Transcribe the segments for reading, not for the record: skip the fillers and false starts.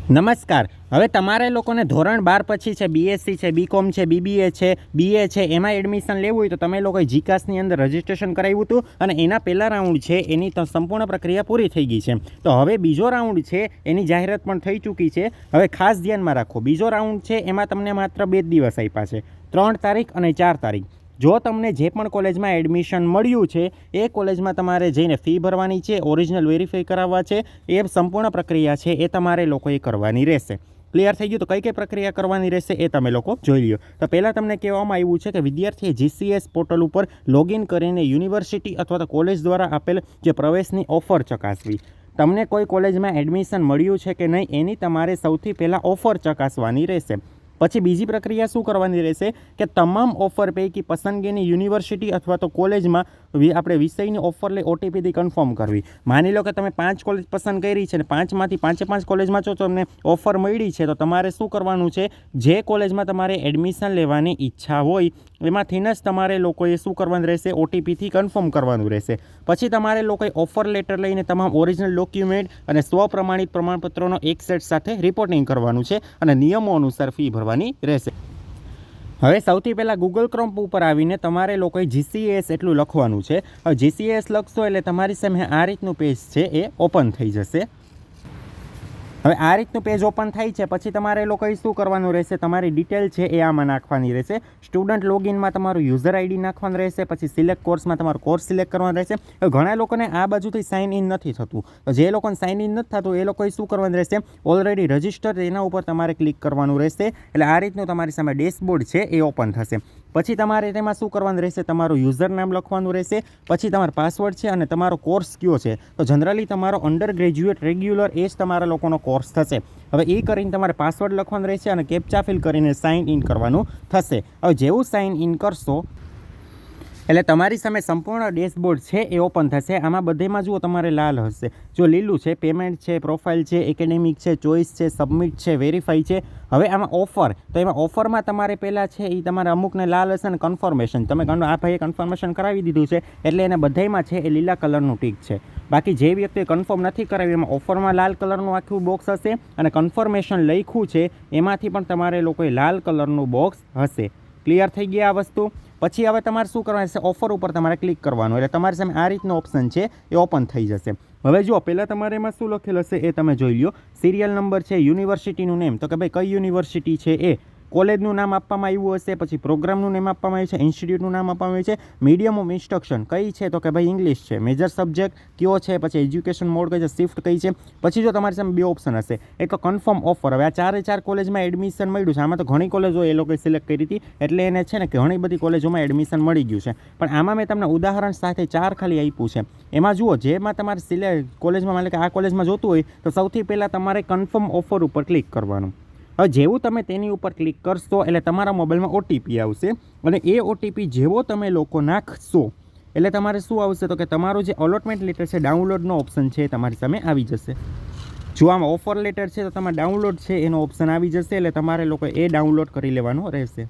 નમસ્કાર. હવે તમારે લોકોને ધોરણ 12 પછી છે બીએસસી છે, બીકોમ છે, બીબીએ છે, બીએ છે, એમાં એડમિશન લેવું હોય તો તમે લોકોએ જીકાસની અંદર રજિસ્ટ્રેશન કરાવ્યું હતું અને એના પહેલા રાઉન્ડ છે એની તો સંપૂર્ણ પ્રક્રિયા પૂરી થઈ ગઈ છે. તો હવે બીજો રાઉન્ડ છે એની જાહેરાત પણ થઈ ચૂકી છે. હવે ખાસ ધ્યાનમાં રાખો, બીજો રાઉન્ડ છે એમાં તમને માત્ર 2 દિવસ આપ્યા છે, 3 તારીખ અને 4 તારીખ. જો તમને જે પણ કોલેજમાં એડમિશન મળ્યું છે એ કોલેજમાં તમારે જઈને ફી ભરવાની છે, ઓરિજિનલ વેરીફાઈ કરાવવા છે, એ સંપૂર્ણ પ્રક્રિયા છે એ તમારે લોકોએ કરવાની રહેશે. ક્લિયર થઈ ગયું? તો કઈ કઈ પ્રક્રિયા કરવાની રહેશે એ તમે લોકો જોઈ લો. તો પહેલાં તમને કહેવામાં આવ્યું છે કે વિદ્યાર્થીએ જીસીએસ પોર્ટલ ઉપર લોગિન કરીને યુનિવર્સિટી અથવા તો કોલેજ દ્વારા આપેલ જે પ્રવેશની ઓફર ચકાસવી. તમને કોઈ કોલેજમાં એડમિશન મળ્યું છે કે નહીં એની તમારે સૌથી પહેલાં ઓફર ચકાસવાની રહેશે. પછી બીજી પ્રક્રિયા શું કરવાની રહેશે કે તમામ ઓફર પૈકી પસંદગીની યુનિવર્સિટી અથવા તો કોલેજમાં આપણે વિષયની ઓફર લઈ ઓટીપીથી કન્ફર્મ કરવી. માની લો કે તમે 5 કોલેજ પસંદ કરી છે અને 5માંથી 5 કોલેજમાં જો તમને ઓફર મળી છે તો તમારે શું કરવાનું છે, જે કોલેજમાં તમારે એડમિશન લેવાની ઈચ્છા હોય એમાંથી જ તમારે લોકોએ શું કરવાનું રહેશે, ઓટીપીથી કન્ફર્મ કરવાનું રહેશે. પછી તમારે લોકોએ ઓફર લેટર લઈને તમામ ઓરિજિનલ ડોક્યુમેન્ટ અને સ્વપ્રમાણિત પ્રમાણપત્રોનો એક સેટ સાથે રિપોર્ટિંગ કરવાનું છે અને નિયમો અનુસાર ફી ભરવાની રહેશે. હવે સૌથી પહેલાં ગૂગલ ક્રોમ ઉપર આવીને તમારે લોકોએ જીસીએસ એટલું લખવાનું છે. હવે જીસીએસ લખશો એટલે તમારી સામે આ રીતનું પેજ છે એ ઓપન થઈ જશે. હવે આ રીતનું પેજ ઓપન થાય છે પછી તમારે લોકોએ શું કરવાનું રહેશે, તમારી ડિટેલ છે એ આમાં નાખવાની રહેશે. સ્ટુડન્ટ લોગિનમાં તમારું યુઝર આઈડી નાખવાનું રહેશે. પછી સિલેક્ટ કોર્સમાં તમારું કોર્સ સિલેક્ટ કરવાનું રહેશે. હવે ઘણા લોકોને આ બાજુથી સાઇન ઇન નથી થતું, તો જે લોકોને સાઇન ઇન નથી થતું એ લોકોએ શું કરવાનું રહેશે, ઓલરેડી રજિસ્ટર્ડ એના ઉપર તમારે ક્લિક કરવાનું રહેશે. એટલે આ રીતનું તમારી સામે ડેશબોર્ડ છે એ ઓપન થશે. પછી તમારે તેમાં શું કરવાનું રહેશે, તમારું યુઝર નામ લખવાનું રહેશે. પછી તમારો પાસવર્ડ છે અને તમારો કોર્સ કયો છે, તો જનરલી તમારો અંડર ગ્રેજ્યુએટ રેગ્યુલર એ જ તમારા લોકોનો કોર્સ થશે. હવે એ કરીને તમારે પાસવર્ડ લખવાનું રહેશે અને કેપ્ચા ફિલ કરીને સાઇન ઇન કરવાનું થશે. હવે જેવું સાઇન ઇન કરશો એટલે તમારી સામે સંપૂર્ણ ડેશબોર્ડ છે એ ઓપન થશે. આમાં બધેમાં જુઓ તમારે લાલ હશે, જો લીલું છે પેમેન્ટ છે, પ્રોફાઇલ છે, એકેડેમિક છે, ચોઇસ છે, સબમિટ છે, વેરીફાઈ છે. હવે આમાં ઓફર, તો એમાં ઓફરમાં તમારે પહેલાં છે એ તમારે અમુકને લાલ હશે ને કન્ફર્મેશન, તમે આ ભાઈએ કન્ફર્મેશન કરાવી દીધું છે એટલે એને બધામાં છે એ લીલા કલરનું ટીક છે. બાકી જે વ્યક્તિએ કન્ફર્મ નથી કરાવ્યું એમાં ઓફરમાં લાલ કલરનું આખું બોક્સ હશે અને કન્ફર્મેશન લખ્યું છે એમાંથી પણ તમારે લોકોએ લાલ કલરનું બોક્સ હશે. ક્લિયર થઈ ગયા આ વસ્તુ? પછી હવે તમારે શું કરવાનું છે, ઓફર ઉપર તમારે ક્લિક કરવાનું એટલે તમારી સામે આ રીતનો ઓપ્શન છે એ ઓપન થઈ જશે. હવે જુઓ પહેલાં તમારે એમાં શું લખેલ હશે એ તમે જોઈ લો. સિરિયલ નંબર છે, યુનિવર્સિટીનું નેમ, તો કે ભાઈ કઈ યુનિવર્સિટી છે એ, કોલેજનું નામ આપવામાં આવ્યું હશે, પછી પ્રોગ્રામનું નામ આપવામાં આવ્યું છે, ઇન્સ્ટિટ્યૂટનું નામ આપવામાં આવ્યું છે, મીડિયમ ઓફ ઇન્સ્ટ્રક્શન કઈ છે, તો કે ભાઈ ઇંગ્લિશ છે, મેજર સબ્જેક્ટ કયો છે, પછી એજ્યુકેશન મોડ કઈ છે, શિફ્ટ કઈ છે. પછી જો તમારી સામે 2 ઓપ્શન હશે, એક તો કન્ફર્મ ઓફર. હવે આ 4 કોલેજમાં એડમિશન મળ્યું છે, આમાં તો ઘણી કોલેજો એ લોકોએ સિલેક્ટ કરી હતી એટલે એને છે ને ઘણી બધી કોલેજોમાં એડમિશન મળી ગયું છે. પણ આમાં મેં તમને ઉદાહરણ સાથે 4 ખાલી આપ્યું છે. એમાં જુઓ જેમાં તમારે કોલેજમાં માની કે આ કોલેજમાં જોતું હોય તો સૌથી પહેલાં તમારે કન્ફર્મ ઓફર ઉપર ક્લિક કરવાનું. હવે જેવું તમે તેની ઉપર ક્લિક કરશો એટલે તમારા મોબાઈલમાં ઓટીપી આવશે અને એ ઓટીપી જેવો તમે લોકો નાખશો એટલે તમારે શું આવશે, તો કે તમારું જે અલોટમેન્ટ લેટર છે ડાઉનલોડનો ઓપ્શન છે એ તમારી સામે આવી જશે. જો આમાં ઓફર લેટર છે તો તમારે ડાઉનલોડ છે એનો ઓપ્શન આવી જશે એટલે તમારે લોકો એ ડાઉનલોડ કરી લેવાનો રહેશે.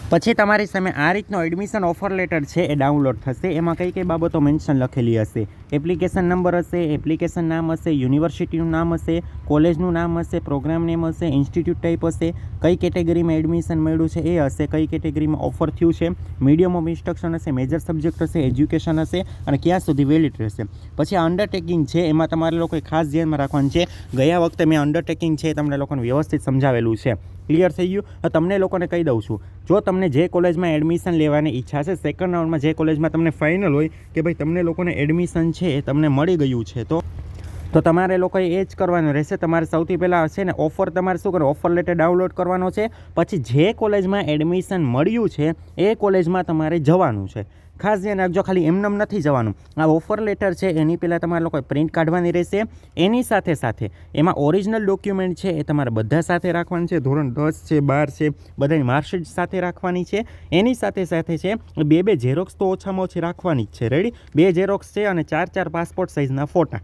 પછી તમારી સામે આ રીતનો એડમિશન ઓફર લેટર છે એ ડાઉનલોડ થશે. એમાં કઈ કઈ બાબતો મેન્શન લખેલી હશે, એપ્લિકેશન નંબર હશે, એપ્લિકેશન નામ હશે, યુનિવર્સિટીનું નામ હશે, કોલેજનું નામ હશે, પ્રોગ્રામ નેમ હશે, ઇન્સ્ટિટ્યૂટ ટાઈપ હશે, કઈ કેટેગરીમાં એડમિશન મળ્યું છે એ હશે, કઈ કેટેગરીમાં ઓફર થયું છે, મીડિયમ ઓફ ઇન્સ્ટ્રક્શન હશે, મેજર સબ્જેક્ટ હશે, એજ્યુકેશન હશે અને ક્યાં સુધી વેલિડ રહેશે. પછી આ અંડરટેકિંગ છે એમાં તમારે લોકોએ ખાસ ધ્યાનમાં રાખવાનું છે. ગયા વખતે મેં અંડરટેકિંગ છે તમને લોકોને વ્યવસ્થિત સમજાવેલું છે. ક્લિયર થઈ ગયું? તમને લોકોને કહી દઉં છું, જો તમને જે કોલેજમાં એડમિશન લેવાની ઈચ્છા છે, સેકન્ડ રાઉન્ડમાં જે કોલેજમાં તમને ફાઇનલ હોય કે ભાઈ તમને લોકોને એડમિશન છે એ તમને મળી ગયું છે તો તમારે લોકોએ એ જ કરવાનું રહેશે. તમારે સૌથી પહેલાં હશે ને ઓફર, તમારે શું કરો, ઓફર લેટર ડાઉનલોડ કરવાનો છે. પછી જે કોલેજમાં એડમિશન મળ્યું છે એ કોલેજમાં તમારે જવાનું છે. ખાસ ધ્યાન રાખજો, ખાલી એમનેમ નથી જવાનું. આ ઓફર લેટર છે એની પહેલાં તમારે લોકોએ પ્રિન્ટ કાઢવાની રહેશે. એની સાથે સાથે એમાં ઓરિજિનલ ડોક્યુમેન્ટ છે એ તમારે બધા સાથે રાખવાનું છે. ધોરણ 10 છે, 12 છે, બધાની માર્કશીટ સાથે રાખવાની છે. એની સાથે સાથે છે 2 ઝેરોક્સ તો ઓછામાં ઓછી રાખવાની જ છે. રેડી? 2 ઝેરોક્સ છે અને 4 પાસપોર્ટ સાઇઝના ફોટા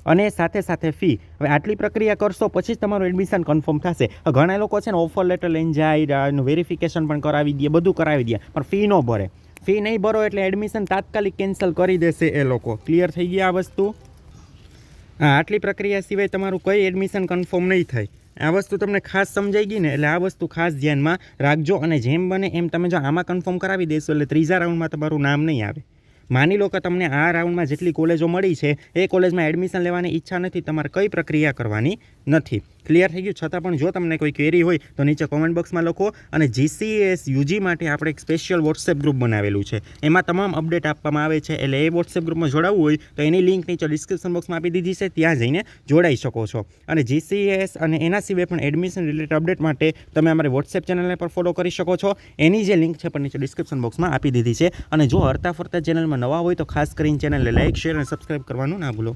અને સાથે સાથે ફી. હવે આટલી પ્રક્રિયા કરશો પછી જ તમારું એડમિશન કન્ફર્મ થશે. ઘણા લોકો છે ને ઓફર લેટર લઈને જાય, વેરિફિકેશન પણ કરાવી દે, બધું કરાવી દે, પણ ફી ન ભરે. ફી નહીં ભરો એટલે એડમિશન તાત્કાલિક કેન્સલ કરી દેશે એ લોકો. ક્લિયર થઈ ગયા આ વસ્તુ? આટલી પ્રક્રિયા સિવાય તમારું કંઈ એડમિશન કન્ફર્મ નહીં થાય. આ વસ્તુ તમને ખાસ સમજાઈ ગઈ ને, એટલે આ વસ્તુ ખાસ ધ્યાનમાં રાખજો. અને જેમ બને એમ તમે જો આમાં કન્ફર્મ કરાવી દેશો એટલે ત્રીજા રાઉન્ડમાં તમારું નામ નહીં આવે. માની લો કે તમને આ રાઉન્ડમાં જેટલી કોલેજો મળી છે એ કોલેજમાં એડમિશન લેવાની ઈચ્છા નથી, તમારે કઈ પ્રક્રિયા કરવાની નથી. ક્લિયર થઈ ગયું? છતાં પણ જો તમને કોઈ ક્વેરી હોય તો નીચે કોમેન્ટ બોક્સમાં લખો. અને GCS UG માટે આપણે એક સ્પેશિયલ વોટ્સએપ ગ્રુપ બનાવેલું છે, એમાં તમામ અપડેટ આપવામાં આવે છે. એટલે એ વોટ્સએપ ગ્રુપમાં જોડાવવું હોય તો એની લિંક નીચે ડિસ્ક્રિપ્શન બોક્સમાં આપી દીધી છે, ત્યાં જઈને જોડાઈ શકો છો. અને GCS અને એના સિવાય પણ એડમિશન રિલેટેડ અપડેટ માટે તમે અમારી વોટ્સએપ ચેનલને પર ફોલો કરી શકો છો. એની જે લિંક છે પણ નીચે ડિસ્ક્રિપ્શન બોક્સમાં આપી દીધી છે. અને જો હરતા ફરતા ચેનલમાં નવા હોય તો ખાસ કરીને ચેનલને લાઇક, શેર અને સબસ્ક્રાઈબ કરવાનું ના ભૂલો.